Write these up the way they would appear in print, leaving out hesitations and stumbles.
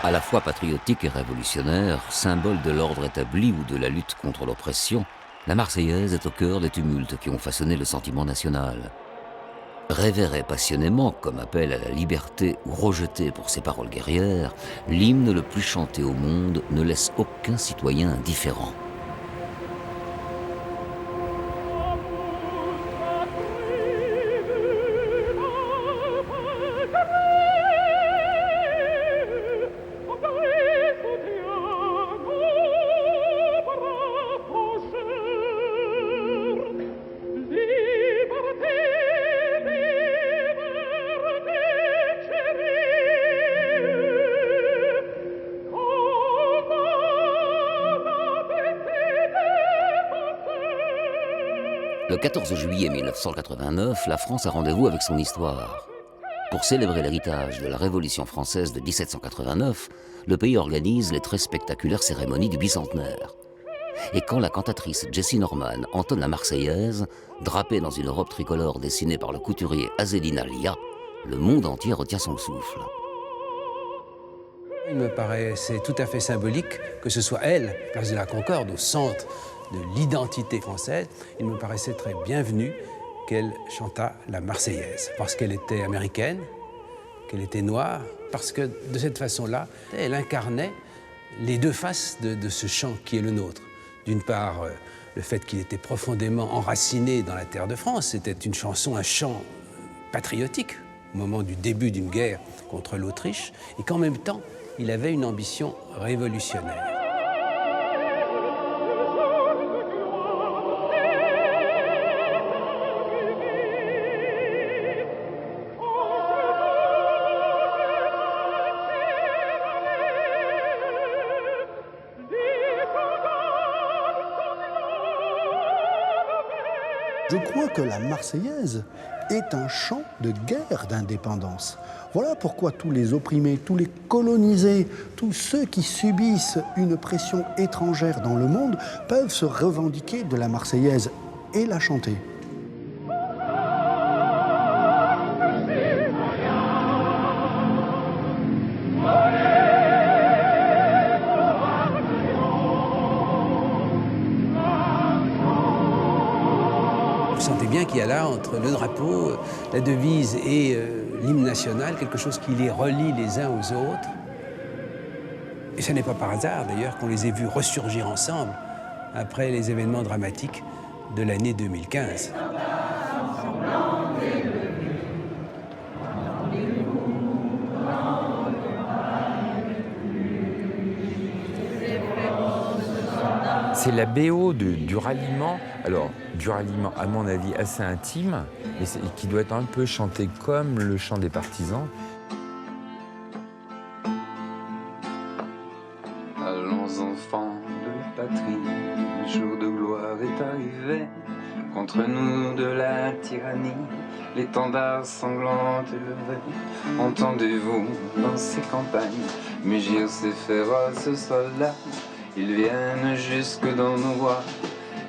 À la fois patriotique et révolutionnaire, symbole de l'ordre établi ou de la lutte contre l'oppression, la Marseillaise est au cœur des tumultes qui ont façonné le sentiment national. Révéré passionnément comme appel à la liberté ou rejeté pour ses paroles guerrières, l'hymne le plus chanté au monde ne laisse aucun citoyen indifférent. Le 14 juillet 1989, la France a rendez-vous avec son histoire. Pour célébrer l'héritage de la Révolution française de 1789, le pays organise les très spectaculaires cérémonies du bicentenaire. Et quand la cantatrice Jessie Norman entonne la Marseillaise, drapée dans une robe tricolore dessinée par le couturier Azzedine Lia, le monde entier retient son souffle. Il me paraissait tout à fait symbolique que ce soit elle, place de la Concorde, au centre de l'identité française. Il me paraissait très bienvenu qu'elle chantât la Marseillaise, parce qu'elle était américaine, qu'elle était noire, parce que de cette façon-là, elle incarnait les deux faces de ce chant qui est le nôtre. D'une part, le fait qu'il était profondément enraciné dans la terre de France, c'était une chanson, un chant patriotique au moment du début d'une guerre contre l'Autriche, et qu'en même temps, il avait une ambition révolutionnaire. Je crois que la Marseillaise est un chant de guerre d'indépendance. Voilà pourquoi tous les opprimés, tous les colonisés, tous ceux qui subissent une pression étrangère dans le monde peuvent se revendiquer de la Marseillaise et la chanter. Vous sentez bien qu'il y a là, entre le drapeau, la devise et l'hymne national, quelque chose qui les relie les uns aux autres. Et ce n'est pas par hasard, d'ailleurs, qu'on les ait vus ressurgir ensemble après les événements dramatiques de l'année 2015. C'est la BO du ralliement, alors du ralliement à mon avis assez intime, et qui doit être un peu chanté comme le chant des partisans. Allons enfants de la patrie, le jour de gloire est arrivé. Contre nous de la tyrannie, l'étendard sanglant élevé. Entendez-vous dans ces campagnes mugir ces féroces soldats? Ils viennent jusque dans nos bois,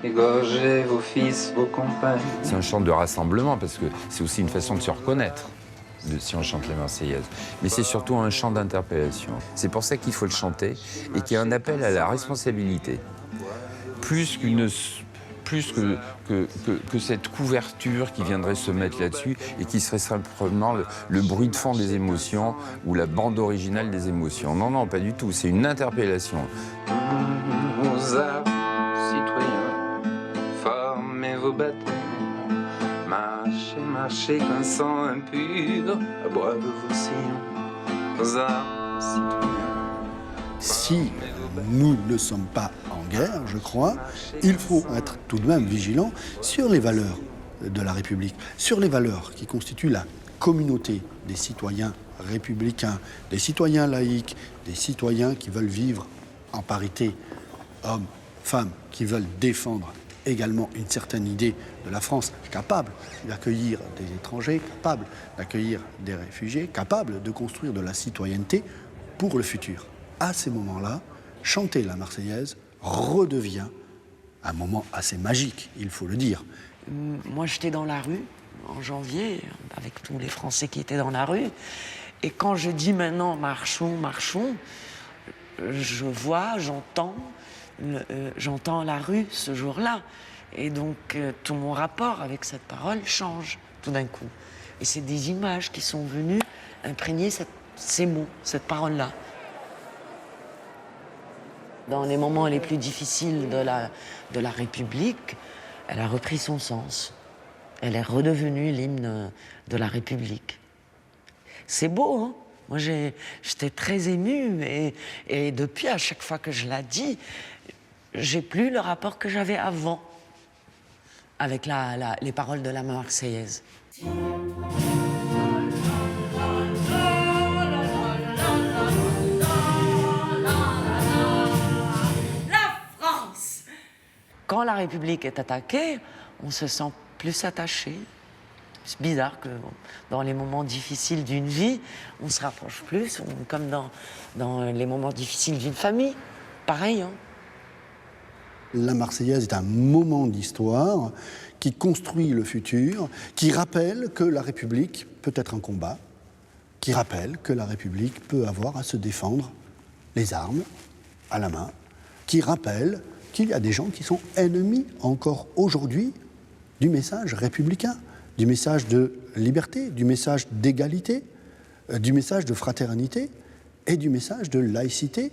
égorger vos fils, vos compagnes. C'est un chant de rassemblement parce que c'est aussi une façon de se reconnaître si on chante la Marseillaise. Mais c'est surtout un chant d'interpellation. C'est pour ça qu'il faut le chanter et qu'il y a un appel à la responsabilité. Plus que cette couverture qui viendrait se mettre là-dessus et qui serait simplement le bruit de fond des émotions ou la bande originale des émotions. Non, non, pas du tout. C'est une interpellation. Aux armes, citoyens, formez vos bataillons. Marchez, marchez qu'un sang impur aboive vos sillons. Aux armes, citoyens. Si nous ne sommes pas en guerre, je crois, il faut être tout de même vigilant sur les valeurs de la République, sur les valeurs qui constituent la communauté des citoyens républicains, des citoyens laïcs, des citoyens qui veulent vivre en parité, hommes, femmes, qui veulent défendre également une certaine idée de la France capable d'accueillir des étrangers, capable d'accueillir des réfugiés, capable de construire de la citoyenneté pour le futur. À ces moments-là, chanter la Marseillaise redevient un moment assez magique, il faut le dire. Moi, j'étais dans la rue en janvier, avec tous les Français qui étaient dans la rue, Et quand je dis maintenant marchons, marchons, je vois, j'entends la rue ce jour-là. Et donc tout mon rapport avec cette parole change tout d'un coup. Et c'est des images qui sont venues imprégner ces mots, cette parole-là. Dans les moments les plus difficiles de la République, elle a repris son sens. Elle est redevenue l'hymne de la République. C'est beau, hein? Moi, j'étais très émue et depuis, à chaque fois que je la dis, j'ai plus le rapport que j'avais avant avec les paroles de la Marseillaise. La France! Quand la République est attaquée, on se sent plus attaché. C'est bizarre que dans les moments difficiles d'une vie, on se rapproche plus, comme dans les moments difficiles d'une famille. Pareil, hein. La Marseillaise est un moment d'histoire qui construit le futur, qui rappelle que la République peut être un combat, qui rappelle que la République peut avoir à se défendre les armes à la main, qui rappelle qu'il y a des gens qui sont ennemis encore aujourd'hui du message républicain, du message de liberté, du message d'égalité, du message de fraternité et du message de laïcité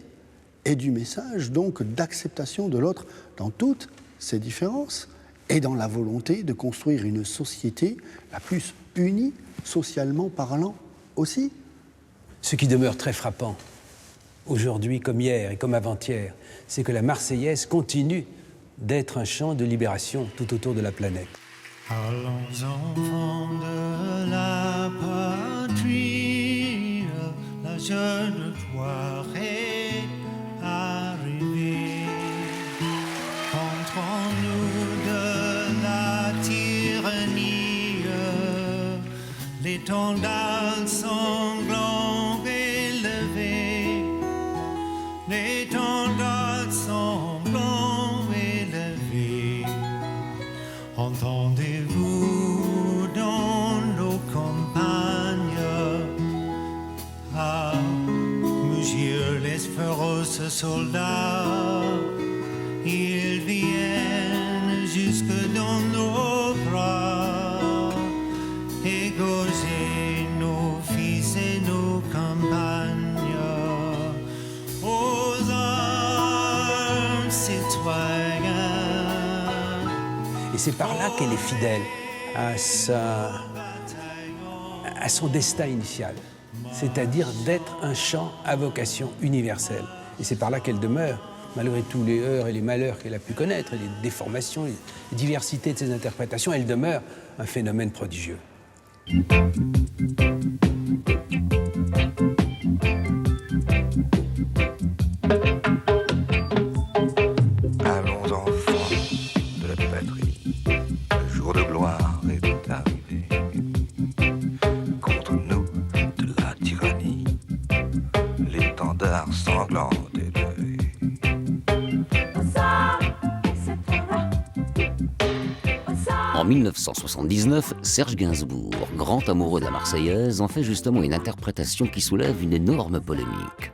et du message donc d'acceptation de l'autre dans toutes ses différences et dans la volonté de construire une société la plus unie, socialement parlant aussi. Ce qui demeure très frappant, aujourd'hui comme hier et comme avant-hier, c'est que la Marseillaise continue d'être un chant de libération tout autour de la planète. Allons enfants de la patrie, la jeune gloire est arrivée. Entrons-nous de la tyrannie, l'étendard sanglant élevé, l'étendard sanglant élevé. Entendez-vous dans nos campagnes à mugir les féroces soldats? Ils viennent jusque dans nos bras, égorger nos fils et nos campagnes. Aux armes, citoyens. Et c'est par là qu'elle est fidèle à son destin initial, c'est-à-dire d'être un chant à vocation universelle. Et c'est par là qu'elle demeure, malgré tous les heurts et les malheurs qu'elle a pu connaître, et les déformations, les diversités de ses interprétations, elle demeure un phénomène prodigieux. Allons enfants de la patrie, le jour de gloire est arrivé. Contre nous de la tyrannie, l'étendard sanglant est levé. En 1979, Serge Gainsbourg, grand amoureux de la Marseillaise, en fait justement une interprétation qui soulève une énorme polémique.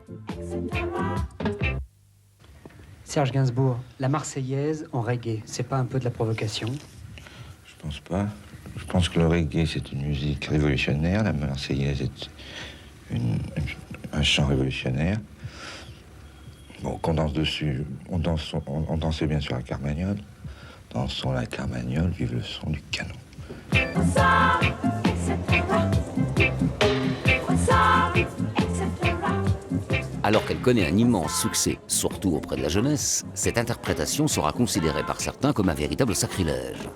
Serge Gainsbourg, la Marseillaise en reggae, c'est pas un peu de la provocation? Je pense pas. Je pense que le reggae, c'est une musique révolutionnaire. La Marseillaise est un chant révolutionnaire. Bon, qu'on danse dessus, on dansait bien sûr la carmagnole. Dansons la carmagnole, vive le son du canon. Alors qu'elle connaît un immense succès, surtout auprès de la jeunesse, cette interprétation sera considérée par certains comme un véritable sacrilège.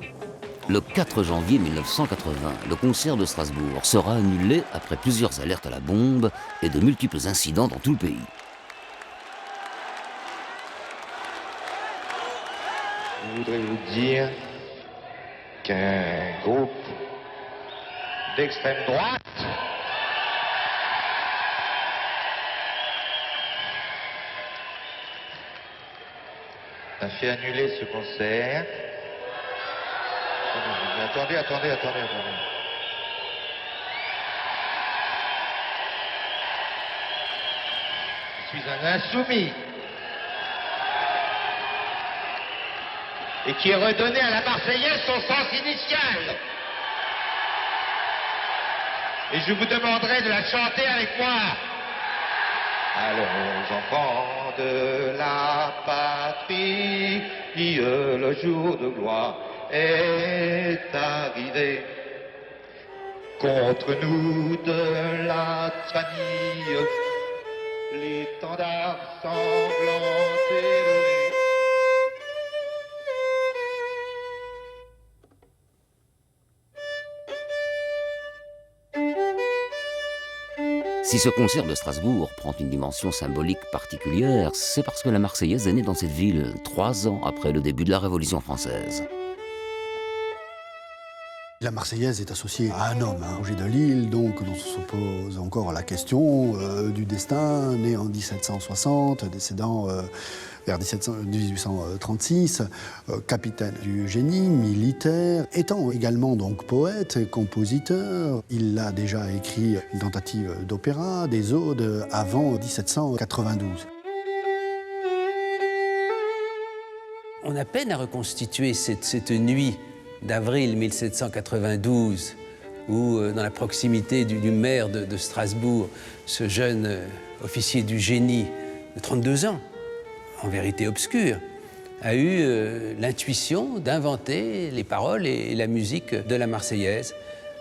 Le 4 janvier 1980, le concert de Strasbourg sera annulé après plusieurs alertes à la bombe et de multiples incidents dans tout le pays. Je voudrais vous dire qu'un groupe d'extrême droite a fait annuler ce concert. Attendez. suis un insoumis. Et qui ai redonné à la Marseillaise son sens initial. Et je vous demanderai de la chanter avec moi. Allons, enfants de la patrie, le jour de gloire est arrivé. Contre nous de la tyrannie, l'étendard sanglant élevé. Si ce concert de Strasbourg prend une dimension symbolique particulière, c'est parce que la Marseillaise est née dans cette ville 3 ans après le début de la Révolution française. La Marseillaise est associée à un homme, Roger de Lisle, donc dont on se pose encore la question du destin, né en 1760, décédant vers 1836, capitaine du génie, militaire, étant également donc poète et compositeur. Il a déjà écrit une tentative d'opéra, des odes, avant 1792. On a peine à reconstituer cette nuit d'avril 1792, où, dans la proximité du maire de Strasbourg, ce jeune officier du génie de 32 ans, en vérité obscur, a eu l'intuition d'inventer les paroles et la musique de la Marseillaise,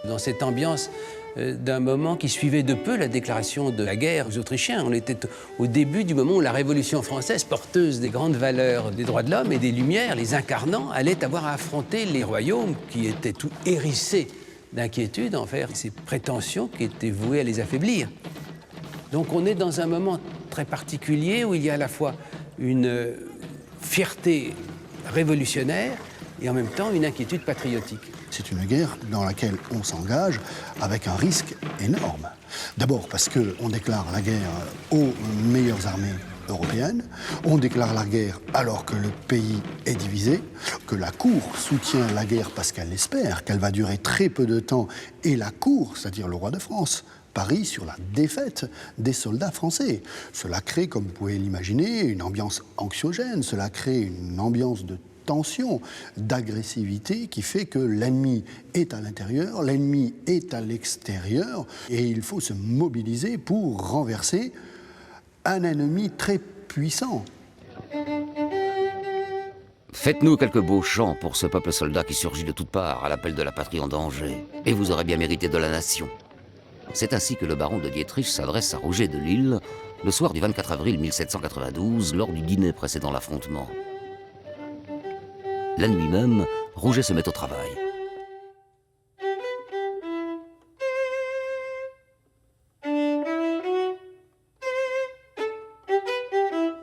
dans cette ambiance d'un moment qui suivait de peu la déclaration de la guerre aux Autrichiens. On était au début du moment où la Révolution française, porteuse des grandes valeurs des droits de l'homme et des Lumières, les incarnant, allait avoir à affronter les royaumes qui étaient tout hérissés d'inquiétude envers ces prétentions qui étaient vouées à les affaiblir. Donc on est dans un moment très particulier où il y a à la fois une fierté révolutionnaire et en même temps une inquiétude patriotique. C'est une guerre dans laquelle on s'engage avec un risque énorme. D'abord parce qu'on déclare la guerre aux meilleures armées européennes, on déclare la guerre alors que le pays est divisé, que la Cour soutient la guerre parce qu'elle espère qu'elle va durer très peu de temps, et la Cour, c'est-à-dire le roi de France, parie sur la défaite des soldats français. Cela crée, comme vous pouvez l'imaginer, une ambiance anxiogène, cela crée une ambiance de tension, d'agressivité qui fait que l'ennemi est à l'intérieur, l'ennemi est à l'extérieur et il faut se mobiliser pour renverser un ennemi très puissant. Faites-nous quelques beaux chants pour ce peuple soldat qui surgit de toutes parts à l'appel de la patrie en danger, et vous aurez bien mérité de la nation. C'est ainsi que le baron de Dietrich s'adresse à Roger de Lisle le soir du 24 avril 1792, lors du dîner précédant l'affrontement. La nuit même, Roger se met au travail.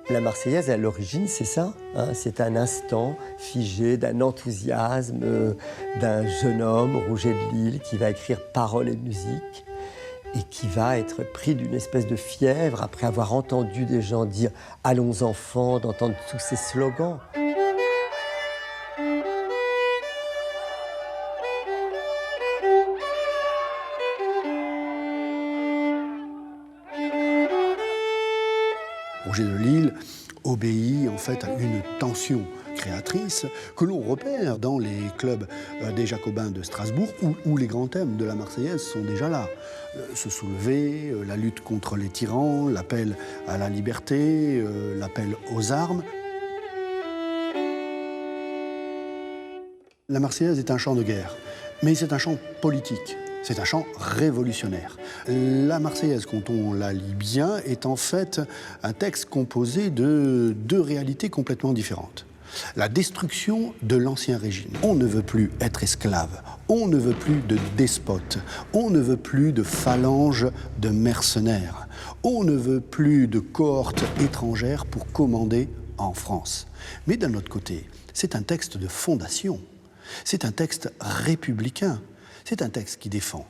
La Marseillaise, à l'origine, c'est ça. C'est un instant figé d'un enthousiasme d'un jeune homme, Roger de Lisle, qui va écrire paroles et musique et qui va être pris d'une espèce de fièvre après avoir entendu des gens dire « Allons enfants », d'entendre tous ces slogans. Roger de Lisle obéit en fait à une tension créatrice que l'on repère dans les clubs des Jacobins de Strasbourg où les grands thèmes de la Marseillaise sont déjà là. Se soulever, la lutte contre les tyrans, l'appel à la liberté, l'appel aux armes. La Marseillaise est un chant de guerre, mais c'est un chant politique. C'est un chant révolutionnaire. La Marseillaise, quand on la lit bien, est en fait un texte composé de deux réalités complètement différentes. La destruction de l'ancien régime. On ne veut plus être esclave, on ne veut plus de despotes, on ne veut plus de phalanges de mercenaires, on ne veut plus de cohortes étrangères pour commander en France. Mais d'un autre côté, c'est un texte de fondation, c'est un texte républicain. C'est un texte qui défend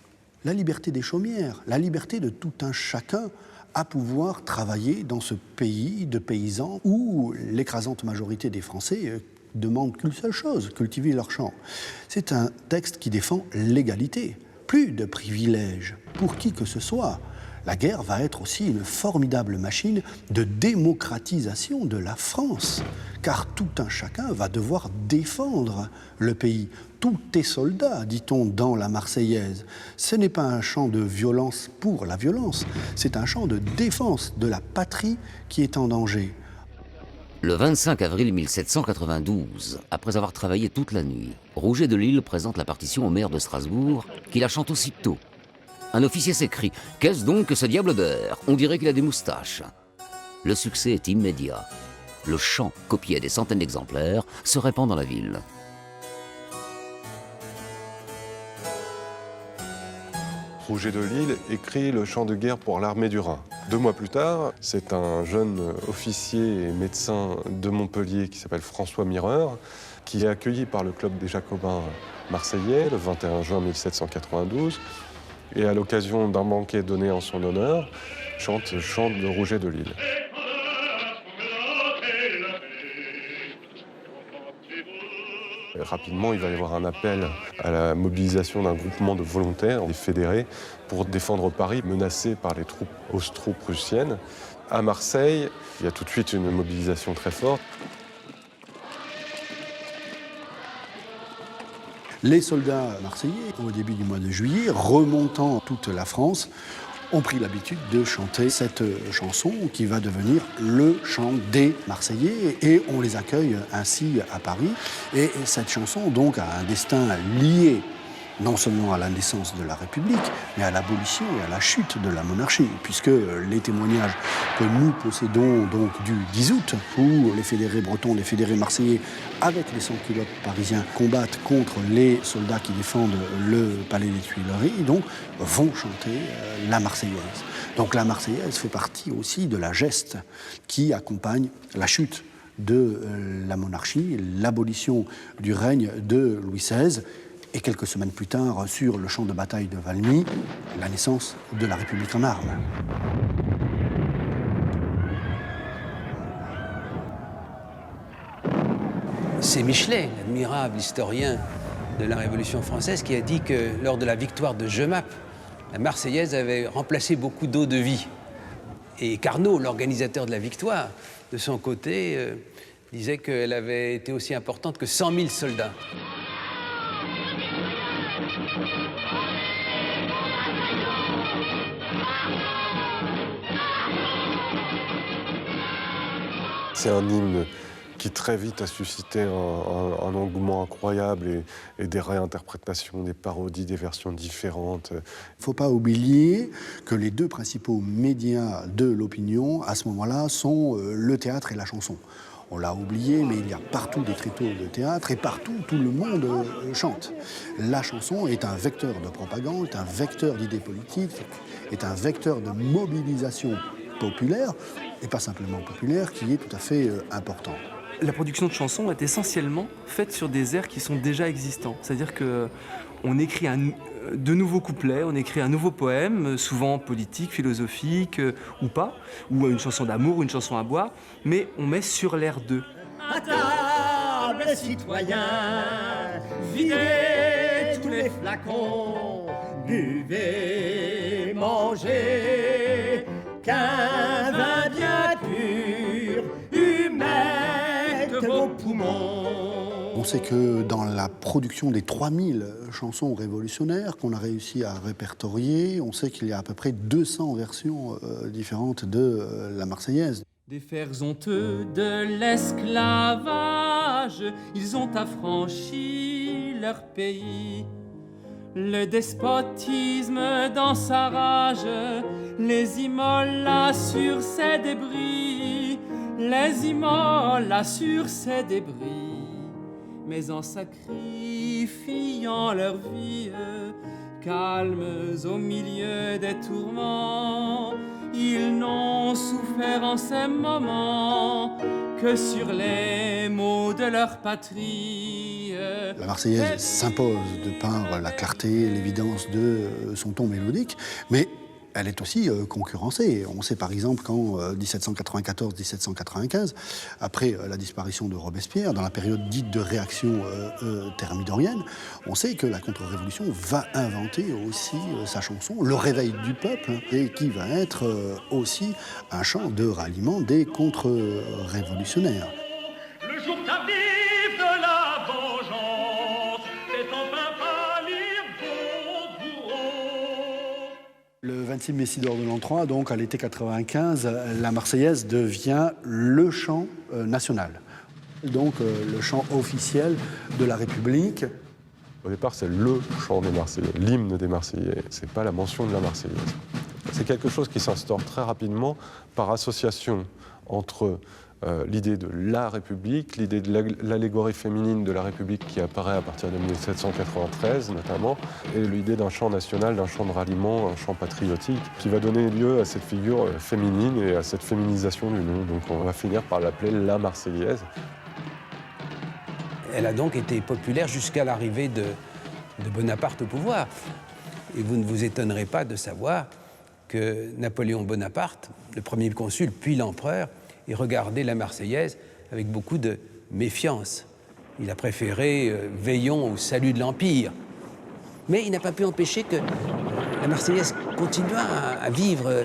la liberté des chaumières, la liberté de tout un chacun à pouvoir travailler dans ce pays de paysans où l'écrasante majorité des Français demandent qu'une seule chose, cultiver leur champ. C'est un texte qui défend l'égalité, plus de privilèges pour qui que ce soit. La guerre va être aussi une formidable machine de démocratisation de la France, car tout un chacun va devoir défendre le pays. Tout est soldat, dit-on dans la Marseillaise. Ce n'est pas un chant de violence pour la violence, c'est un chant de défense de la patrie qui est en danger. Le 25 avril 1792, après avoir travaillé toute la nuit, Rouget de Lisle présente la partition au maire de Strasbourg, qui la chante aussitôt. Un officier s'écrie « Qu'est-ce donc que ce diable d'air ? On dirait qu'il a des moustaches !» Le succès est immédiat. Le chant, copié à des centaines d'exemplaires, se répand dans la ville. Rouget de Lisle écrit le chant de guerre pour l'armée du Rhin. 2 mois plus tard, c'est un jeune officier et médecin de Montpellier qui s'appelle François Mireur, qui est accueilli par le club des Jacobins marseillais le 21 juin 1792. Et à l'occasion d'un banquet donné en son honneur, chante le chant de Rouget de Lisle. Rapidement, il va y avoir un appel à la mobilisation d'un groupement de volontaires, des fédérés, pour défendre Paris, menacé par les troupes austro-prussiennes. À Marseille, il y a tout de suite une mobilisation très forte. Les soldats marseillais, au début du mois de juillet, remontant toute la France, ont pris l'habitude de chanter cette chanson qui va devenir le chant des Marseillais et on les accueille ainsi à Paris. Et cette chanson donc a un destin lié non seulement à la naissance de la République, mais à l'abolition et à la chute de la monarchie, puisque les témoignages que nous possédons donc du 10 août, où les fédérés bretons, les fédérés marseillais, avec les sans-culottes parisiens, combattent contre les soldats qui défendent le palais des Tuileries, donc vont chanter la Marseillaise. Donc la Marseillaise fait partie aussi de la geste qui accompagne la chute de la monarchie, l'abolition du règne de Louis XVI, et quelques semaines plus tard, sur le champ de bataille de Valmy, la naissance de la République en armes. C'est Michelet, l'admirable historien de la Révolution française, qui a dit que lors de la victoire de Jemappes, la Marseillaise avait remplacé beaucoup d'eau de vie. Et Carnot, l'organisateur de la victoire, de son côté, disait qu'elle avait été aussi importante que 100 000 soldats. C'est un hymne qui très vite a suscité un engouement incroyable et des réinterprétations, des parodies, des versions différentes. Il ne faut pas oublier que les 2 principaux médias de l'opinion, à ce moment-là, sont le théâtre et la chanson. On l'a oublié, mais il y a partout des tréteaux de théâtre et partout, tout le monde chante. La chanson est un vecteur de propagande, est un vecteur d'idées politiques, est un vecteur de mobilisation populaire, et pas simplement populaire, qui est tout à fait important. La production de chansons est essentiellement faite sur des airs qui sont déjà existants. C'est-à-dire qu'on écrit de nouveaux couplets, on écrit un nouveau poème, souvent politique, philosophique ou pas, ou une chanson d'amour, une chanson à boire, mais on met sur l'air d'eux. À table, citoyens, videz tous les flacons, buvez, mangez, qu'un vin bien pur humecte vos poumons. On sait que dans la production des 3000 chansons révolutionnaires qu'on a réussi à répertorier, on sait qu'il y a à peu près 200 versions différentes de la Marseillaise. Des fers honteux de l'esclavage, ils ont affranchi leur pays. Le despotisme dans sa rage les immola sur ses débris, les immola sur ses débris. Mais en sacrifiant leur vie, calmes au milieu des tourments, ils n'ont souffert en ces moments que sur les maux de leur patrie. La Marseillaise s'impose de par la clarté et l'évidence de son ton mélodique, mais elle est aussi concurrencée. On sait par exemple qu'en 1794-1795, après la disparition de Robespierre, dans la période dite de réaction thermidorienne, on sait que la contre-révolution va inventer aussi sa chanson, Le Réveil du peuple, et qui va être aussi un chant de ralliement des contre-révolutionnaires. Le jour t'arrive de la vengeance, c'est enfin pâlir vos bourreaux. Le 26 Messidor de l'an 3, donc à l'été 95, la Marseillaise devient le chant national, donc le chant officiel de la République. Au départ, c'est le chant des Marseillais, l'hymne des Marseillais. C'est pas la mention de la Marseillaise. C'est quelque chose qui s'instaure très rapidement par association entre l'idée de la République, l'idée de l'allégorie féminine de la République qui apparaît à partir de 1793 notamment, et l'idée d'un chant national, d'un chant de ralliement, un chant patriotique, qui va donner lieu à cette figure féminine et à cette féminisation du nom. Donc on va finir par l'appeler la Marseillaise. Elle a donc été populaire jusqu'à l'arrivée de Bonaparte au pouvoir. Et vous ne vous étonnerez pas de savoir que Napoléon Bonaparte, le premier consul puis l'empereur, ait regardé la Marseillaise avec beaucoup de méfiance. Il a préféré « Veillons au salut de l'Empire ». Mais il n'a pas pu empêcher que la Marseillaise continua à vivre.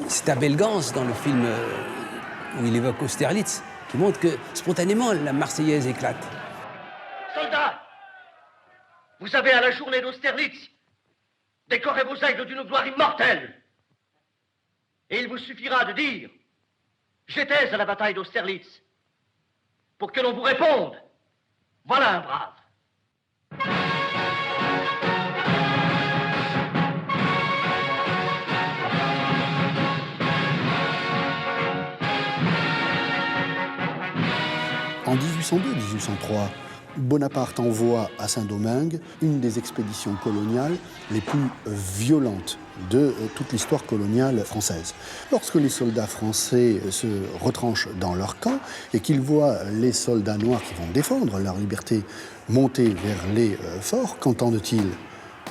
C'est Abel Gans dans le film où il évoque Austerlitz, qui montre que spontanément la Marseillaise éclate. Soldats, vous avez à la journée d'Austerlitz décoré vos aigles d'une gloire immortelle. Et il vous suffira de dire « J'étais à la bataille d'Austerlitz » pour que l'on vous réponde « Voilà un brave ». En 1802-1803, Bonaparte envoie à Saint-Domingue une des expéditions coloniales les plus violentes de toute l'histoire coloniale française. Lorsque les soldats français se retranchent dans leur camp et qu'ils voient les soldats noirs qui vont défendre leur liberté monter vers les forts, qu'entendent-ils?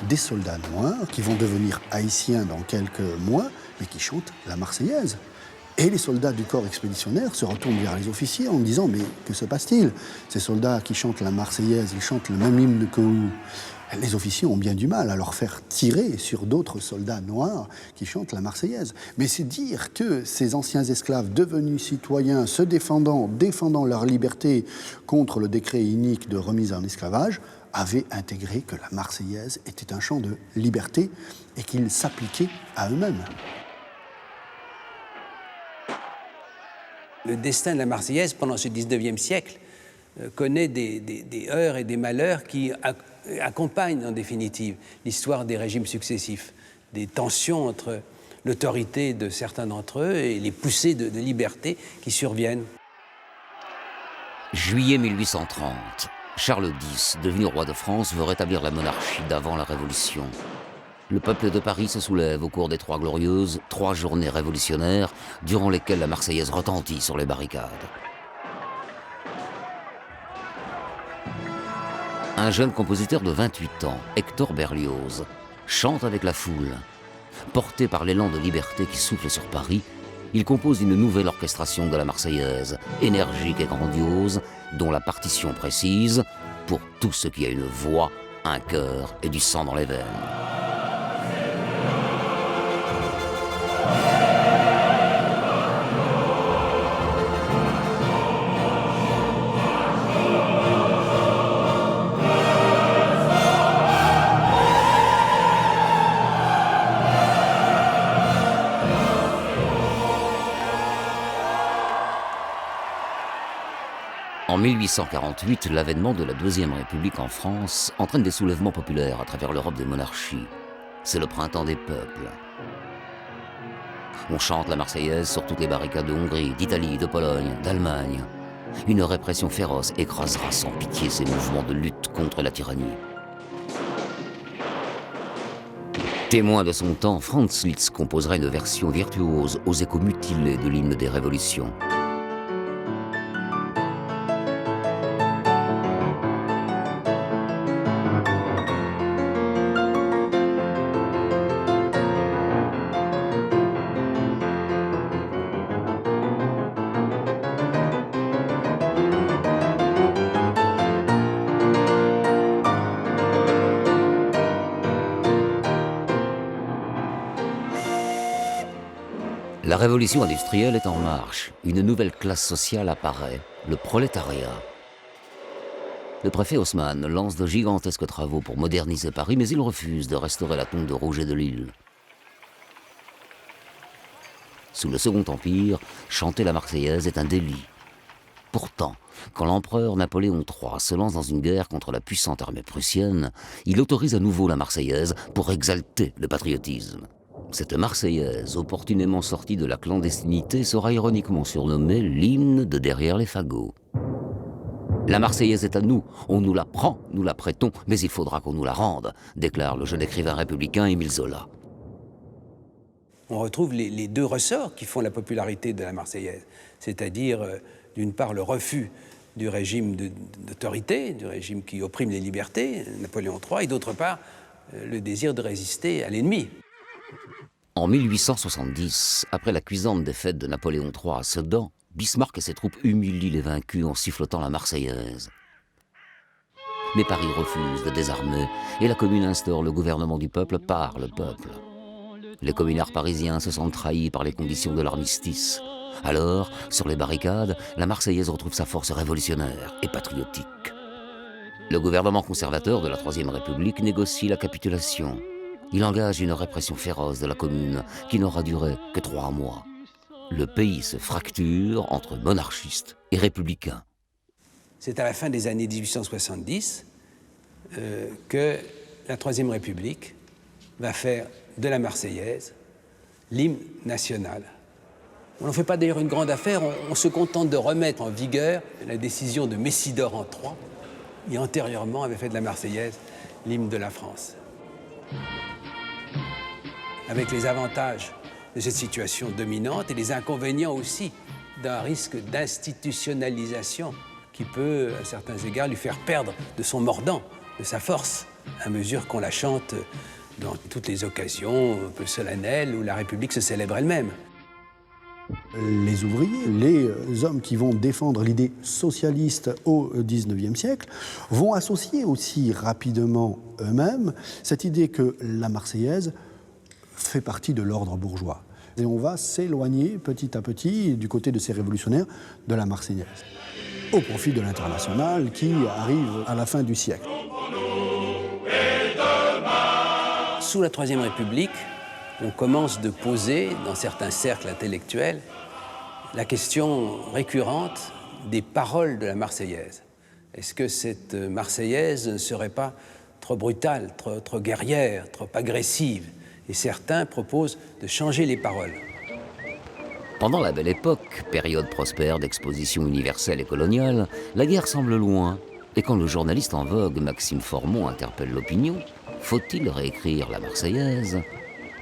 Des soldats noirs qui vont devenir haïtiens dans quelques mois, mais qui chantent la Marseillaise. Et les soldats du corps expéditionnaire se retournent vers les officiers en disant « Mais que se passe-t-il? Ces soldats qui chantent la Marseillaise, ils chantent le même hymne que vous. » Les officiers ont bien du mal à leur faire tirer sur d'autres soldats noirs qui chantent la Marseillaise. Mais c'est dire que ces anciens esclaves devenus citoyens, se défendant leur liberté contre le décret inique de remise en esclavage, avaient intégré que la Marseillaise était un chant de liberté et qu'il s'appliquait à eux-mêmes. Le destin de la Marseillaise, pendant ce 19e siècle, connaît des heurts et des malheurs qui accompagnent en définitive l'histoire des régimes successifs, des tensions entre l'autorité de certains d'entre eux et les poussées de liberté qui surviennent. Juillet 1830, Charles X, devenu roi de France, veut rétablir la monarchie d'avant la Révolution. Le peuple de Paris se soulève au cours des Trois Glorieuses, 3 journées révolutionnaires durant lesquelles la Marseillaise retentit sur les barricades. Un jeune compositeur de 28 ans, Hector Berlioz, chante avec la foule. Porté par l'élan de liberté qui souffle sur Paris, il compose une nouvelle orchestration de la Marseillaise, énergique et grandiose, dont la partition précise « Pour tout ce qui a une voix, un cœur et du sang dans les veines ». En 1848, l'avènement de la Deuxième République en France entraîne des soulèvements populaires à travers l'Europe des monarchies. C'est le printemps des peuples. On chante la Marseillaise sur toutes les barricades de Hongrie, d'Italie, de Pologne, d'Allemagne. Une répression féroce écrasera sans pitié ces mouvements de lutte contre la tyrannie. Témoin de son temps, Franz Liszt composera une version virtuose aux échos mutilés de l'hymne des révolutions. La révolution industrielle est en marche. Une nouvelle classe sociale apparaît, le prolétariat. Le préfet Haussmann lance de gigantesques travaux pour moderniser Paris, mais il refuse de restaurer la tombe de Roger de Lille. Sous le Second Empire, chanter la Marseillaise est un délit. Pourtant, quand l'empereur Napoléon III se lance dans une guerre contre la puissante armée prussienne, il autorise à nouveau la Marseillaise pour exalter le patriotisme. Cette Marseillaise, opportunément sortie de la clandestinité, sera ironiquement surnommée l'hymne de derrière les fagots. La Marseillaise est à nous, on nous la prend, nous la prêtons, mais il faudra qu'on nous la rende, déclare le jeune écrivain républicain Émile Zola. On retrouve les deux ressorts qui font la popularité de la Marseillaise, c'est-à-dire d'une part le refus du régime d'autorité, du régime qui opprime les libertés, Napoléon III, et d'autre part le désir de résister à l'ennemi. En 1870, après la cuisante défaite de Napoléon III à Sedan, Bismarck et ses troupes humilient les vaincus en sifflotant la Marseillaise. Mais Paris refuse de désarmer et la Commune instaure le gouvernement du peuple par le peuple. Les communards parisiens se sentent trahis par les conditions de l'armistice. Alors, sur les barricades, la Marseillaise retrouve sa force révolutionnaire et patriotique. Le gouvernement conservateur de la Troisième République négocie la capitulation. Il engage une répression féroce de la Commune qui n'aura duré que 3 mois. Le pays se fracture entre monarchistes et républicains. C'est à la fin des années 1870 que la Troisième République va faire de la Marseillaise l'hymne national. On n'en fait pas d'ailleurs une grande affaire, on se contente de remettre en vigueur la décision de Messidor en Troie, qui antérieurement avait fait de la Marseillaise l'hymne de la France. Avec les avantages de cette situation dominante et les inconvénients aussi d'un risque d'institutionnalisation qui peut, à certains égards, lui faire perdre de son mordant, de sa force, à mesure qu'on la chante dans toutes les occasions un peu solennelles où la République se célèbre elle-même. Les ouvriers, les hommes qui vont défendre l'idée socialiste au XIXe siècle, vont associer aussi rapidement eux-mêmes cette idée que la Marseillaise fait partie de l'ordre bourgeois. Et on va s'éloigner petit à petit du côté de ces révolutionnaires de la Marseillaise, au profit de l'Internationale qui arrive à la fin du siècle. Sous la Troisième République, on commence de poser, dans certains cercles intellectuels, la question récurrente des paroles de la Marseillaise. Est-ce que cette Marseillaise ne serait pas trop brutale, trop guerrière, trop agressive ? Et certains proposent de changer les paroles. Pendant la Belle Époque, période prospère d'exposition universelle et coloniale, la guerre semble loin. Et quand le journaliste en vogue Maxime Formont interpelle l'opinion, faut-il réécrire la Marseillaise ?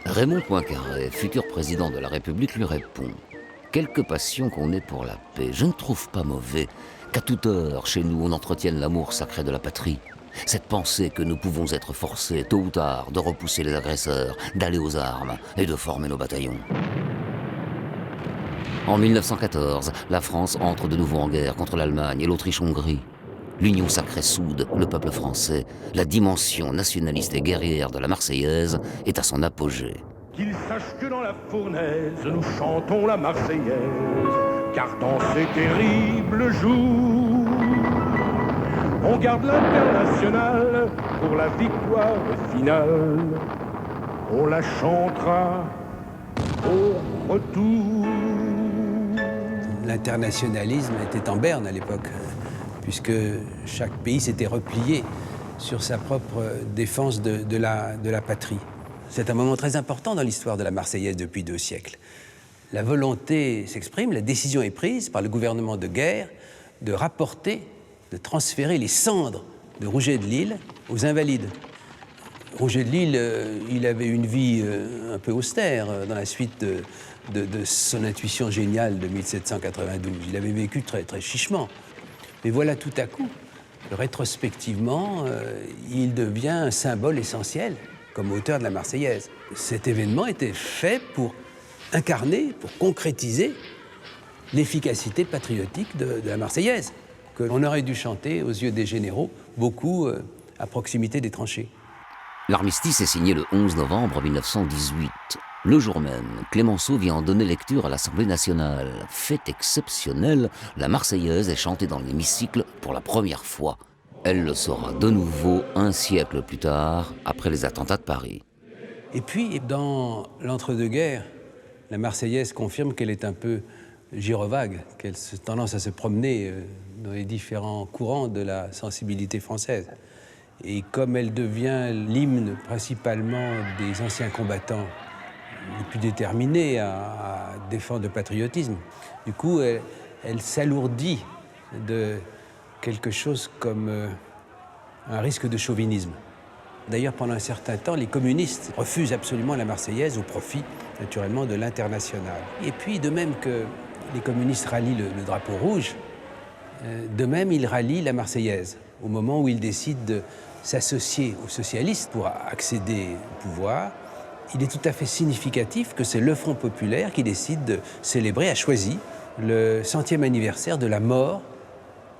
Raymond Poincaré, futur président de la République, lui répond « Quelque passion qu'on ait pour la paix, je ne trouve pas mauvais qu'à toute heure, chez nous, on entretienne l'amour sacré de la patrie. Cette pensée que nous pouvons être forcés, tôt ou tard, de repousser les agresseurs, d'aller aux armes et de former nos bataillons. » En 1914, la France entre de nouveau en guerre contre l'Allemagne et l'Autriche-Hongrie. L'union sacrée soude le peuple français. La dimension nationaliste et guerrière de la Marseillaise est à son apogée. Qu'ils sachent que dans la fournaise, nous chantons la Marseillaise, car dans ces terribles jours, on garde l'Internationale pour la victoire finale. On la chantera au retour. L'internationalisme était en berne à l'époque, puisque chaque pays s'était replié sur sa propre défense de la patrie. C'est un moment très important dans l'histoire de la Marseillaise depuis 2 siècles. La volonté s'exprime, la décision est prise par le gouvernement de guerre de rapporter, de transférer les cendres de Rouget de Lille aux Invalides. Rouget de Lille, il avait une vie un peu austère dans la suite de son intuition géniale de 1792. Il avait vécu très, très chichement. Mais voilà, tout à coup, rétrospectivement, il devient un symbole essentiel comme auteur de la Marseillaise. Cet événement était fait pour incarner, pour concrétiser l'efficacité patriotique de la Marseillaise, que l'on aurait dû chanter aux yeux des généraux, beaucoup à proximité des tranchées. L'armistice est signé le 11 novembre 1918. Le jour même, Clémenceau vient en donner lecture à l'Assemblée nationale. Fait exceptionnel, la Marseillaise est chantée dans l'hémicycle pour la première fois. Elle le sera de nouveau un siècle plus tard, après les attentats de Paris. Et puis, dans l'entre-deux-guerres, la Marseillaise confirme qu'elle est un peu gyrovague, qu'elle a tendance à se promener dans les différents courants de la sensibilité française. Et comme elle devient l'hymne principalement des anciens combattants les plus déterminés à défendre le patriotisme, du coup, elle s'alourdit de quelque chose comme un risque de chauvinisme. D'ailleurs, pendant un certain temps, les communistes refusent absolument la Marseillaise au profit, naturellement, de l'Internationale. Et puis, de même que les communistes rallient le drapeau rouge, de même, ils rallient la Marseillaise au moment où ils décident de s'associer aux socialistes pour accéder au pouvoir. Il est tout à fait significatif que c'est le Front populaire qui décide de célébrer, a choisi le 100e anniversaire de la mort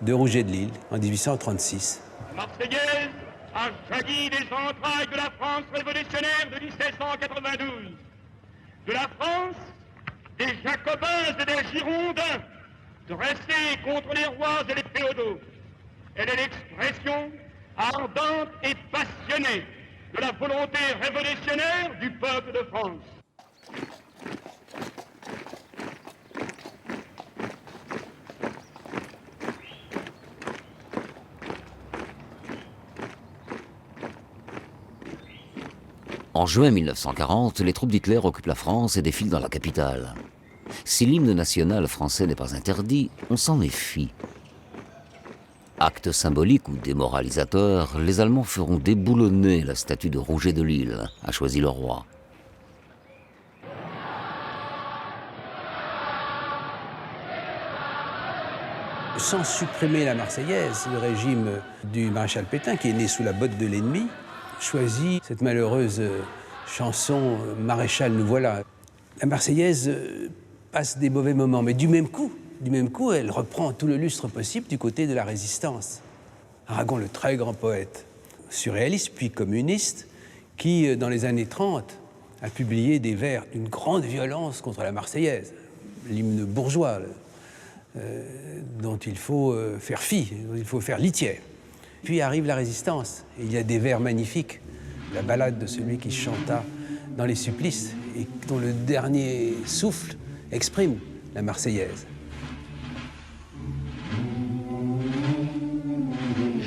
de Rouget de Lisle en 1836. La Marseillaise a jailli des entrailles de la France révolutionnaire de 1792. De la France des Jacobins et des Girondins, dressés contre les rois et les féodaux. Elle est l'expression ardente et passionnée de la volonté révolutionnaire du peuple de France. En juin 1940, les troupes d'Hitler occupent la France et défilent dans la capitale. Si l'hymne national français n'est pas interdit, on s'en méfie. Acte symbolique ou démoralisateur, les Allemands feront déboulonner la statue de Rouget de Lisle, a choisi le roi. Sans supprimer la Marseillaise, le régime du maréchal Pétain, qui est né sous la botte de l'ennemi, choisit cette malheureuse chanson « Maréchal, nous voilà ». La Marseillaise passe des mauvais moments, mais du même coup, elle reprend tout le lustre possible du côté de la résistance. Aragon, le très grand poète surréaliste, puis communiste, qui, dans les années 30, a publié des vers d'une grande violence contre la Marseillaise, l'hymne bourgeois, dont il faut faire fi, dont il faut faire litière. Puis arrive la résistance, et il y a des vers magnifiques, la ballade de celui qui chanta dans les supplices, et dont le dernier souffle exprime la Marseillaise.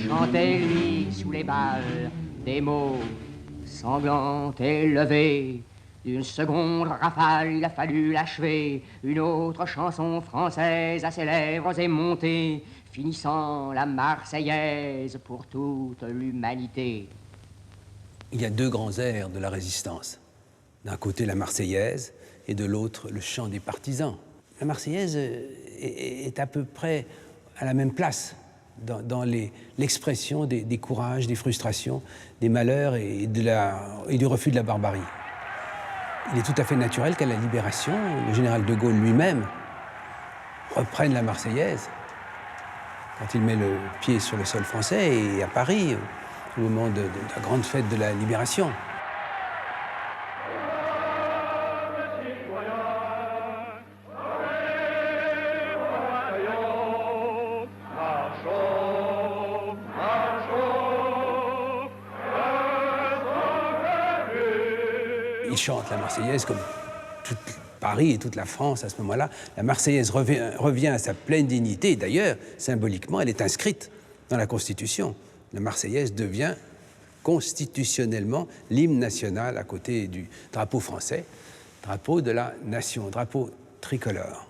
Chantait lui sous les balles des mots sanglants élevés. D'une seconde rafale, il a fallu l'achever. Une autre chanson française à ses lèvres est montée, finissant la Marseillaise pour toute l'humanité. Il y a deux grands airs de la résistance. D'un côté, la Marseillaise, et de l'autre, le chant des partisans. La Marseillaise est à peu près à la même place dans l'expression des courages, des frustrations, des malheurs et du refus de la barbarie. Il est tout à fait naturel qu'à la Libération, le général de Gaulle lui-même reprenne la Marseillaise quand il met le pied sur le sol français et à Paris, au moment de la grande fête de la Libération. Il chante la Marseillaise comme tout Paris et toute la France à ce moment-là. La Marseillaise revient à sa pleine dignité. D'ailleurs, symboliquement, elle est inscrite dans la Constitution. La Marseillaise devient constitutionnellement l'hymne national à côté du drapeau français, drapeau de la nation, drapeau tricolore.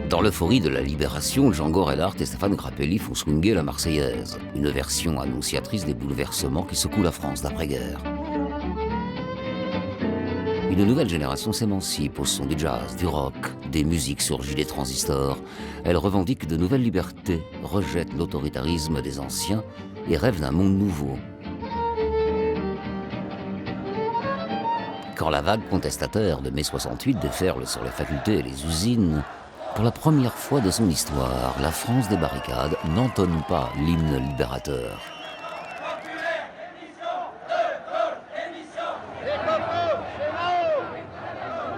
Dans l'euphorie de la Libération, Django Reinhardt et Stéphane Grappelli font swinguer la Marseillaise, une version annonciatrice des bouleversements qui secouent la France d'après-guerre. Une nouvelle génération s'émancipe au son du jazz, du rock, des musiques surgies des transistors. Elle revendique de nouvelles libertés, rejette l'autoritarisme des anciens et rêve d'un monde nouveau. Quand la vague contestataire de mai 68 déferle sur les facultés et les usines, pour la première fois de son histoire, la France des barricades n'entonne pas l'hymne libérateur.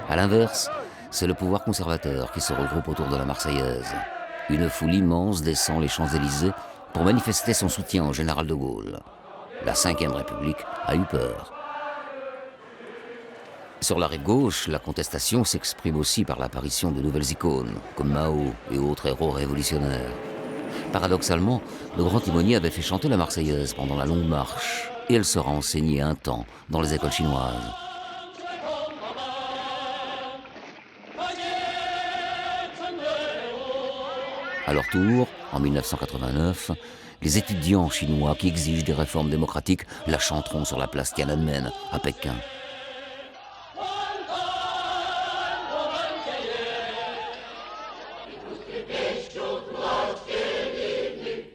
À l'inverse, c'est le pouvoir conservateur qui se regroupe autour de la Marseillaise. Une foule immense descend les Champs-Élysées pour manifester son soutien au général de Gaulle. La Ve République a eu peur. Sur la rive gauche, la contestation s'exprime aussi par l'apparition de nouvelles icônes, comme Mao et autres héros révolutionnaires. Paradoxalement, le grand timonier avait fait chanter la Marseillaise pendant la longue marche, et elle sera enseignée un temps dans les écoles chinoises. À leur tour, en 1989, les étudiants chinois qui exigent des réformes démocratiques la chanteront sur la place Tiananmen à Pékin.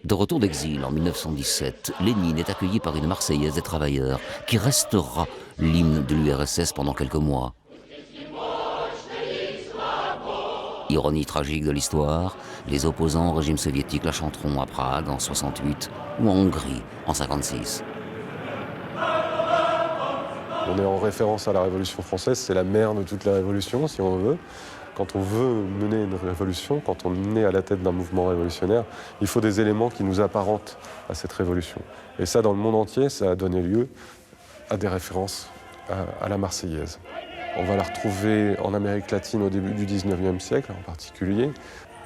De retour d'exil en 1917, Lénine est accueilli par une Marseillaise des travailleurs qui restera l'hymne de l'URSS pendant quelques mois. Ironie tragique de l'histoire, les opposants au régime soviétique la chanteront à Prague en 68 ou en Hongrie en 56. On est en référence à la Révolution française, c'est la mère de toutes les révolutions, si on veut. Quand on veut mener une révolution, quand on est à la tête d'un mouvement révolutionnaire, il faut des éléments qui nous apparentent à cette révolution. Et ça, dans le monde entier, ça a donné lieu à des références à la Marseillaise. On va la retrouver en Amérique latine au début du 19e siècle en particulier.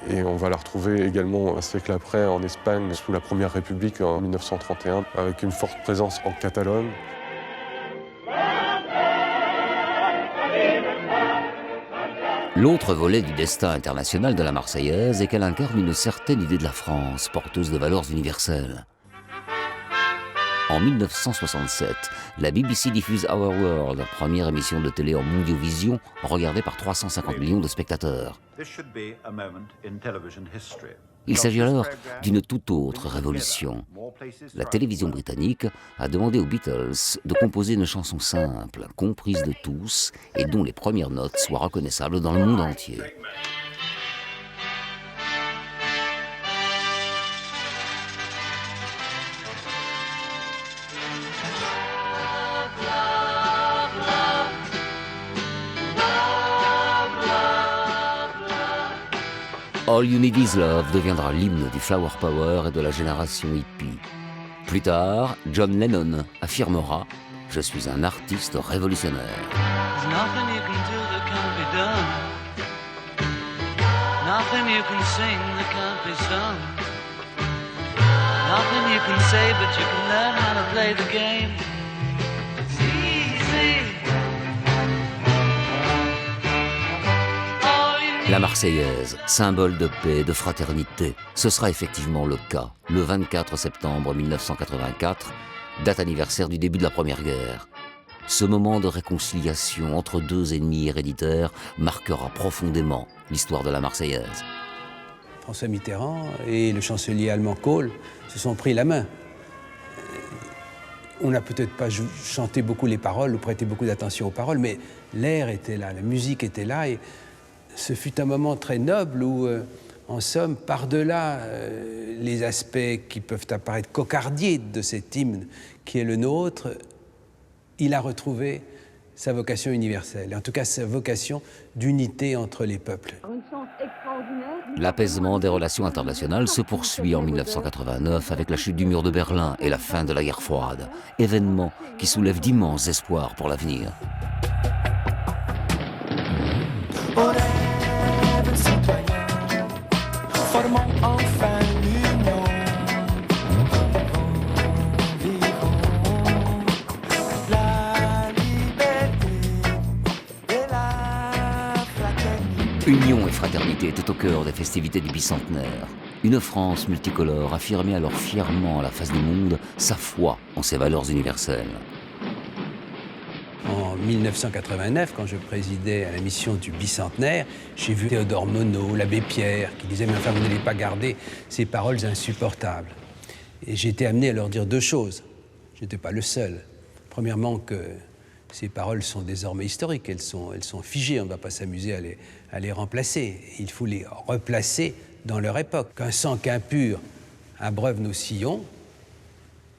Et on va la retrouver également un siècle après en Espagne, sous la Première République en 1931, avec une forte présence en Catalogne. L'autre volet du destin international de la Marseillaise est qu'elle incarne une certaine idée de la France, porteuse de valeurs universelles. En 1967, la BBC diffuse Our World, première émission de télé en mondiovision, regardée par 350 millions de spectateurs. Il s'agit alors d'une toute autre révolution. La télévision britannique a demandé aux Beatles de composer une chanson simple, comprise de tous, et dont les premières notes soient reconnaissables dans le monde entier. All You Need Is Love deviendra l'hymne du Flower Power et de la génération hippie. Plus tard, John Lennon affirmera « Je suis un artiste révolutionnaire ». La Marseillaise, symbole de paix et de fraternité, ce sera effectivement le cas, le 24 septembre 1984, date anniversaire du début de la Première Guerre. Ce moment de réconciliation entre deux ennemis héréditaires marquera profondément l'histoire de la Marseillaise. François Mitterrand et le chancelier allemand Kohl se sont pris la main. On n'a peut-être pas chanté beaucoup les paroles ou prêté beaucoup d'attention aux paroles, mais l'air était là, la musique était là, et ce fut un moment très noble où, en somme, par-delà les aspects qui peuvent apparaître cocardiers de cet hymne qui est le nôtre, il a retrouvé sa vocation universelle, et en tout cas sa vocation d'unité entre les peuples. L'apaisement des relations internationales se poursuit en 1989 avec la chute du mur de Berlin et la fin de la guerre froide, événement qui soulève d'immenses espoirs pour l'avenir. Union et fraternité étaient au cœur des festivités du bicentenaire. Une France multicolore affirmait alors fièrement à la face du monde sa foi en ses valeurs universelles. En 1989, quand je présidais à la mission du bicentenaire, j'ai vu Théodore Monod, l'abbé Pierre, qui disait « Mais enfin, vous n'allez pas garder ces paroles insupportables ». Et j'ai été amené à leur dire deux choses. Je n'étais pas le seul. Premièrement, que Ces paroles sont désormais historiques, elles sont figées, on ne va pas s'amuser à les remplacer. Il faut les replacer dans leur époque. Qu'un sang qu'impur abreuve nos sillons,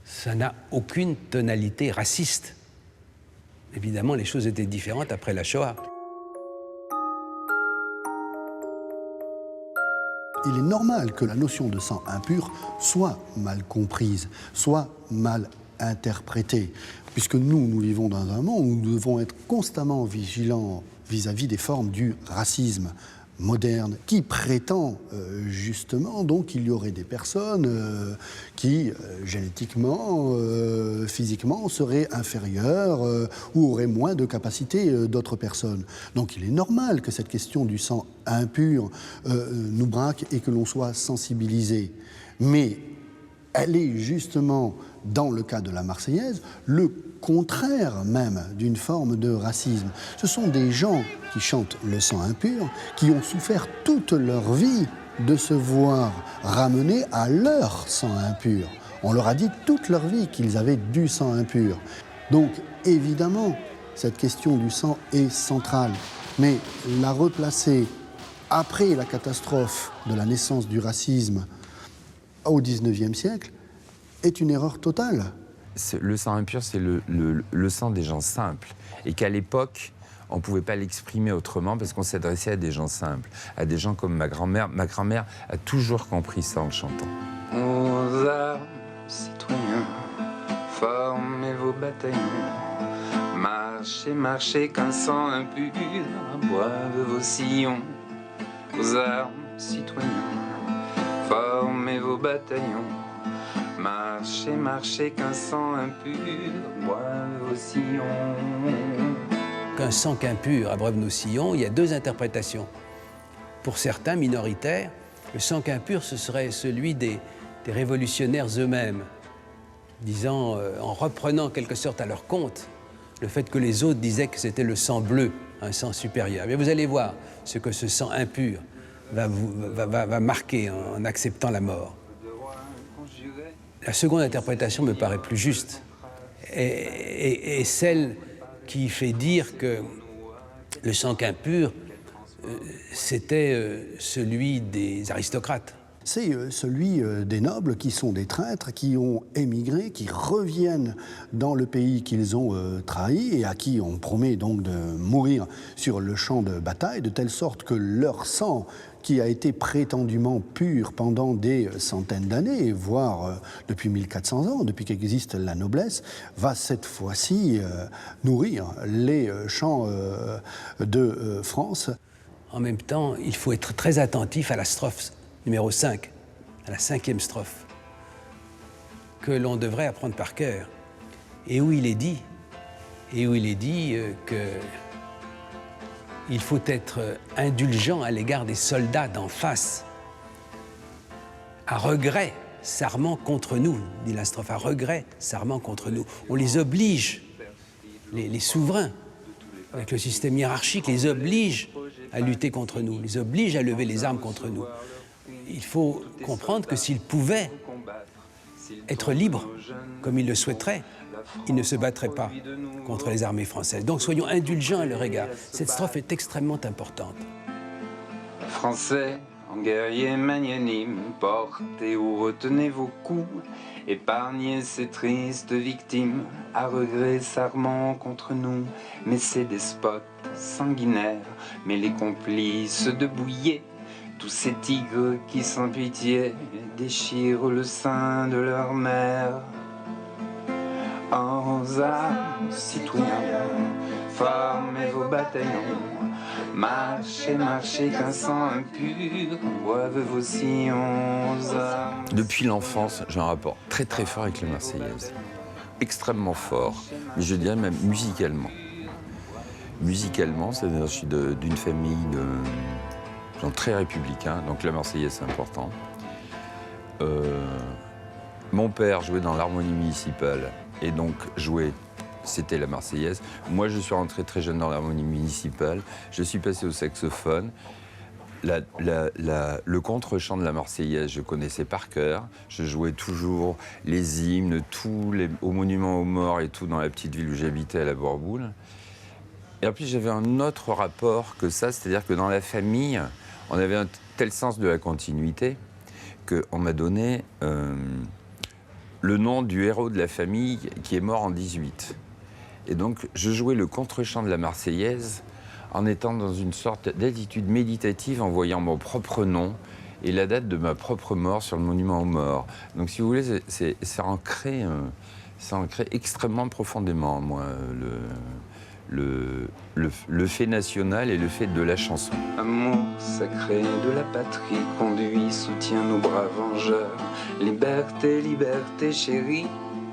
ça n'a aucune tonalité raciste. Évidemment, les choses étaient différentes après la Shoah. Il est normal que la notion de sang impur soit mal comprise, soit mal interprétée, puisque nous vivons dans un monde où nous devons être constamment vigilants vis-à-vis des formes du racisme moderne, qui prétend justement donc qu'il y aurait des personnes qui génétiquement, physiquement seraient inférieures ou auraient moins de capacités d'autres personnes. Donc il est normal que cette question du sang impur nous braque et que l'on soit sensibilisé. Mais elle est justement, dans le cas de la Marseillaise, le contraire même d'une forme de racisme. Ce sont des gens qui chantent le sang impur, qui ont souffert toute leur vie de se voir ramener à leur sang impur. On leur a dit toute leur vie qu'ils avaient du sang impur. Donc, évidemment, cette question du sang est centrale. Mais la replacer après la catastrophe de la naissance du racisme au XIXe siècle est une erreur totale. Le sang impur, c'est le sang des gens simples. Et qu'à l'époque, on ne pouvait pas l'exprimer autrement parce qu'on s'adressait à des gens simples, à des gens comme ma grand-mère. Ma grand-mère a toujours compris ça en le chantant. Aux armes, citoyens, formez vos bataillons. Marchez, marchez, qu'un sang impur boive vos sillons. Aux armes, citoyens, formez vos bataillons. Marchez, marchez, qu'un sang impur boive vos sillons. Qu'un sang impur abreuve nos sillons, il y a deux interprétations. Pour certains minoritaires, le sang impur, ce serait celui des révolutionnaires eux-mêmes, disant, en reprenant en quelque sorte à leur compte le fait que les autres disaient que c'était le sang bleu, un sang supérieur. Mais vous allez voir ce que ce sang impur va marquer en acceptant la mort. La seconde interprétation me paraît plus juste, et celle qui fait dire que le sang impur, c'était celui des aristocrates. C'est celui des nobles qui sont des traîtres, qui ont émigré, qui reviennent dans le pays qu'ils ont trahi et à qui on promet donc de mourir sur le champ de bataille, de telle sorte que leur sang, qui a été prétendument pur pendant des centaines d'années, voire depuis 1400 ans, depuis qu'existe la noblesse, va cette fois-ci nourrir les champs de France. En même temps, il faut être très attentif à la strophe numéro 5, à la 5e strophe, que l'on devrait apprendre par cœur, et où il est dit qu'il faut être indulgent à l'égard des soldats d'en face. À regret, s'armant contre nous, dit la strophe, à regret, s'armant contre nous. On les oblige, les souverains, avec le système hiérarchique, les oblige à lutter contre nous, les oblige à lever les armes contre nous. Il faut comprendre que s'ils pouvaient être libres, comme ils le souhaiteraient, ils ne se battraient pas contre les armées françaises. Donc soyons indulgents à leur égard. Cette strophe est extrêmement importante. Français, en guerriers magnanimes, portez ou retenez vos coups, épargnez ces tristes victimes, à regret s'armant contre nous. Mais ces despotes sanguinaires, mais les complices de bouillés, tous ces tigres qui sans pitié déchirent le sein de leur mère. En armes, citoyens, formez vos bataillons. Marchez, marchez, qu'un sang impur boive vos sillons. Depuis l'enfance, j'ai un rapport très très fort avec la Marseillaise. Extrêmement fort, mais je dirais même musicalement. Musicalement, c'est-à-dire je suis d'une famille de gens très républicains, donc la Marseillaise c'est important. Mon père jouait dans l'harmonie municipale et donc jouait, c'était la Marseillaise. Moi je suis rentré très jeune dans l'harmonie municipale, je suis passé au saxophone. le contre-chant de la Marseillaise, je connaissais par cœur. Je jouais toujours les hymnes, au monument aux morts et tout dans la petite ville où j'habitais à la Bourboule. Et en plus, j'avais un autre rapport que ça, c'est-à-dire que dans la famille, on avait un tel sens de la continuité qu'on m'a donné le nom du héros de la famille qui est mort en 18. Et donc, je jouais le contre-chant de la Marseillaise en étant dans une sorte d'attitude méditative, en voyant mon propre nom et la date de ma propre mort sur le monument aux morts. Donc, si vous voulez, ça ancré extrêmement profondément, moi, le fait national et le fait de la chanson. Amour sacré de la patrie, conduit, soutient nos braves vengeurs. Liberté, liberté chérie,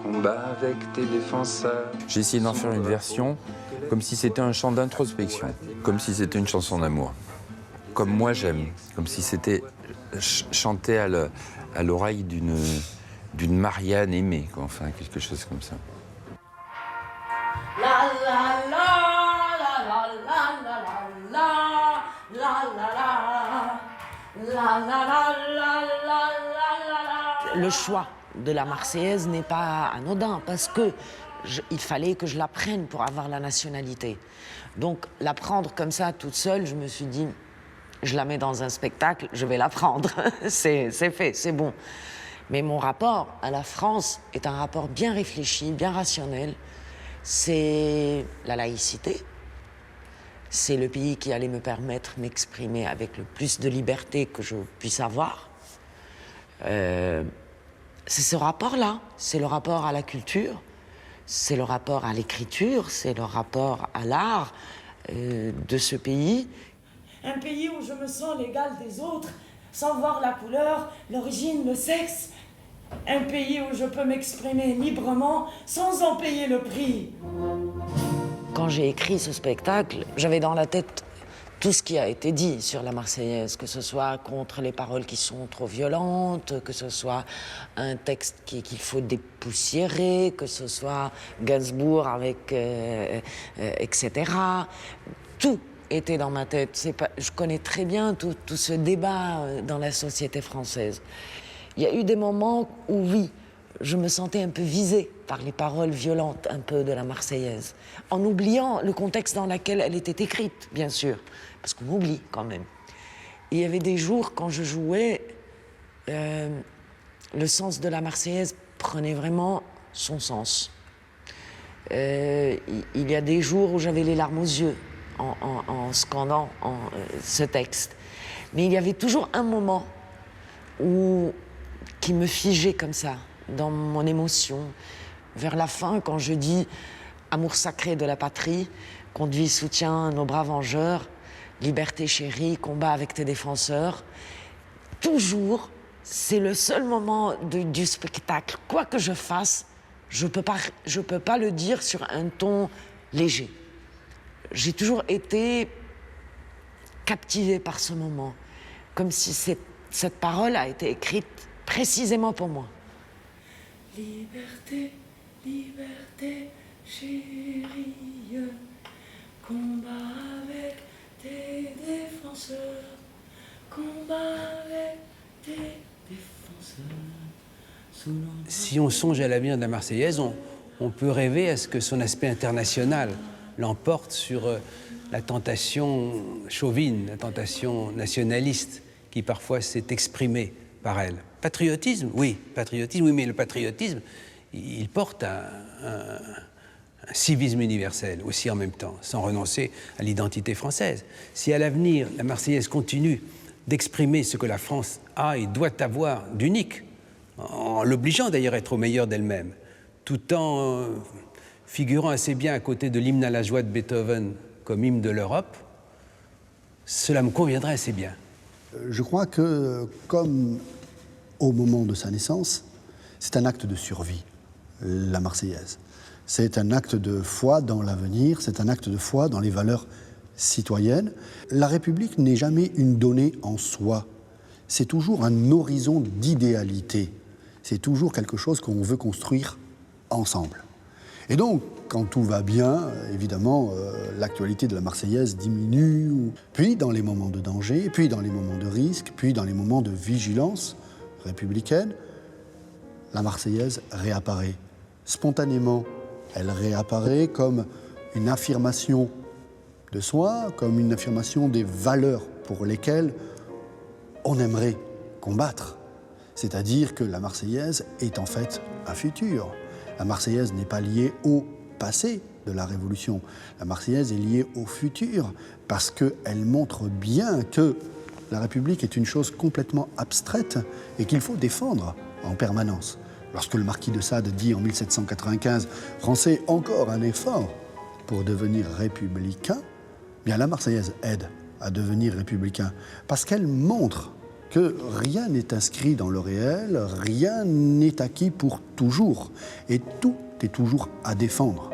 combat avec tes défenseurs. J'ai essayé d'en faire une version comme si c'était un chant d'introspection, comme si c'était une chanson d'amour, comme moi j'aime, comme si c'était chanté à l'oreille d'une Marianne aimée, quoi. Enfin quelque chose comme ça. Le choix de la Marseillaise n'est pas anodin parce que il fallait que je l'apprenne pour avoir la nationalité. Donc l'apprendre comme ça toute seule, je me suis dit, je la mets dans un spectacle, je vais l'apprendre. c'est fait, c'est bon. Mais mon rapport à la France est un rapport bien réfléchi, bien rationnel. C'est la laïcité. C'est le pays qui allait me permettre de m'exprimer avec le plus de liberté que je puisse avoir. C'est ce rapport-là. C'est le rapport à la culture, c'est le rapport à l'écriture, c'est le rapport à l'art de ce pays. Un pays où je me sens l'égale des autres, sans voir la couleur, l'origine, le sexe. Un pays où je peux m'exprimer librement, sans en payer le prix. Quand j'ai écrit ce spectacle, j'avais dans la tête tout ce qui a été dit sur la Marseillaise, que ce soit contre les paroles qui sont trop violentes, que ce soit un texte qu'il faut dépoussiérer, que ce soit Gainsbourg avec... etc. Tout était dans ma tête. Je connais très bien tout ce débat dans la société française. Il y a eu des moments où, oui, je me sentais un peu visée par les paroles violentes un peu de la Marseillaise, en oubliant le contexte dans lequel elle était écrite, bien sûr, parce qu'on oublie quand même. Et il y avait des jours, quand je jouais, le sens de la Marseillaise prenait vraiment son sens. Il y a des jours où j'avais les larmes aux yeux en scandant ce texte. Mais il y avait toujours un moment qui me figeait comme ça, dans mon émotion. Vers la fin, quand je dis « Amour sacré de la patrie, conduit, soutient nos bras vengeurs, liberté chérie, combat avec tes défenseurs », toujours, c'est le seul moment du spectacle. Quoi que je fasse, je peux pas le dire sur un ton léger. J'ai toujours été captivée par ce moment, comme si cette parole a été écrite précisément pour moi. Liberté, liberté, chérie, combat avec tes défenseurs, combat avec tes défenseurs. Si on songe à l'avenir de la Marseillaise, on peut rêver à ce que son aspect international l'emporte sur la tentation chauvine, la tentation nationaliste qui parfois s'est exprimée par elle. Patriotisme, oui, mais le patriotisme, il porte un civisme universel aussi en même temps, sans renoncer à l'identité française. Si à l'avenir, la Marseillaise continue d'exprimer ce que la France a et doit avoir d'unique, en l'obligeant d'ailleurs à être au meilleur d'elle-même, tout en figurant assez bien à côté de l'hymne à la joie de Beethoven comme hymne de l'Europe, cela me conviendrait assez bien. Je crois que, comme au moment de sa naissance, c'est un acte de survie, la Marseillaise. C'est un acte de foi dans l'avenir, c'est un acte de foi dans les valeurs citoyennes. La République n'est jamais une donnée en soi, c'est toujours un horizon d'idéalité, c'est toujours quelque chose qu'on veut construire ensemble. Et donc, quand tout va bien, évidemment, l'actualité de la Marseillaise diminue, puis dans les moments de danger, puis dans les moments de risque, puis dans les moments de vigilance républicaine, la Marseillaise réapparaît. Spontanément, elle réapparaît comme une affirmation de soi, comme une affirmation des valeurs pour lesquelles on aimerait combattre. C'est-à-dire que la Marseillaise est en fait un futur. La Marseillaise n'est pas liée au passé de la Révolution. La Marseillaise est liée au futur parce qu'elle montre bien que la République est une chose complètement abstraite et qu'il faut défendre en permanence. Lorsque le marquis de Sade dit en 1795 « Français, encore un effort pour devenir républicain », bien la Marseillaise aide à devenir républicain parce qu'elle montre que rien n'est inscrit dans le réel, rien n'est acquis pour toujours, et tout est toujours à défendre.